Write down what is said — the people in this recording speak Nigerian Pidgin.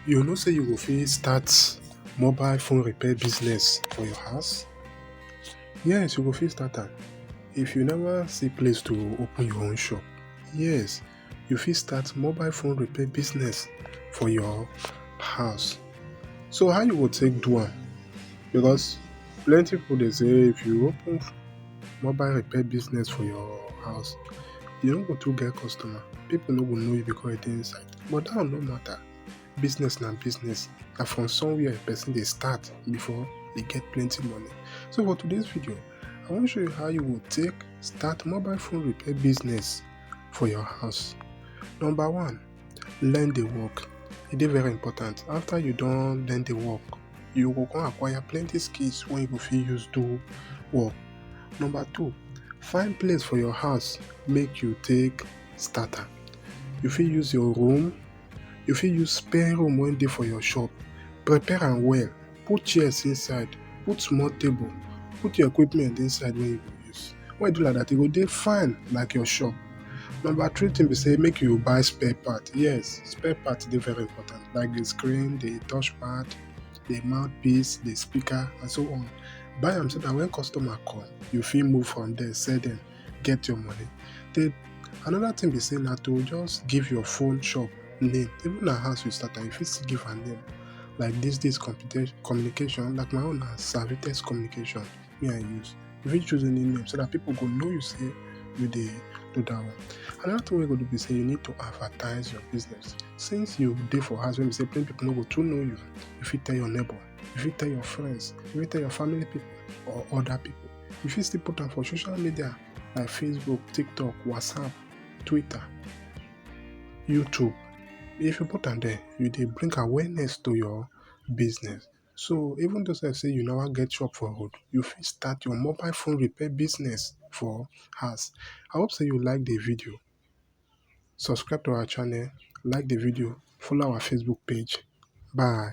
You know say you go fit start mobile phone repair business for your house? Yes, you go fit start am. If you never see place to open your own shop, yes, you fit start mobile phone repair business for your house. So how you go take do am? Because plenty people dey say if you open mobile repair business for your house, you no go too get customer. People no go know you because you dey inside. But dat one no matter. Business na business. Na from somewhere person dey start before e get plenty money. So for today's video, I wan show you how you go take start mobile phone repair business for your house. Number one, learn the work. E dey very important. After you don learn the work, you go come acquire plenty skills wey you go fit use do work. Number two, find place for your house make you take start am. You fit use your room, you fit use spare room wey dey for your shop, prepare am well, put chairs inside, put small table, put your equipment inside wey you go use. When you do like dat, e go dey fine like your shop. Number three thing be say make you buy spare part. Yes, spare part dey very important like the screen, the touchpad, the mouthpiece, the speaker and so on. Buy am so dat when customer come, you fit move from there, sell dem, get your money. Another thing be say na to just give your phone shop name. Even na house you start am, you fit still give am name. Like dis communication, like my own na Servites Communication me I use. You fit choose any name so dat people go know you say you dey do dat one. Another thing wey you go do be say you need to advertise your business. Since you dey for house wey be say plenty people no go too know you, you fit tell your neighbor, you fit tell your friends, you fit tell your family people or other people. You fit still put am for social media like Facebook, TikTok, WhatsApp, Twitter, YouTube. If you put am there, you dey bring awareness to your business. So even though say you never get shop for road, you fit start your mobile phone repair business for house. I hope say you like the video. Subscribe to our channel, like the video, follow our Facebook page. Bye.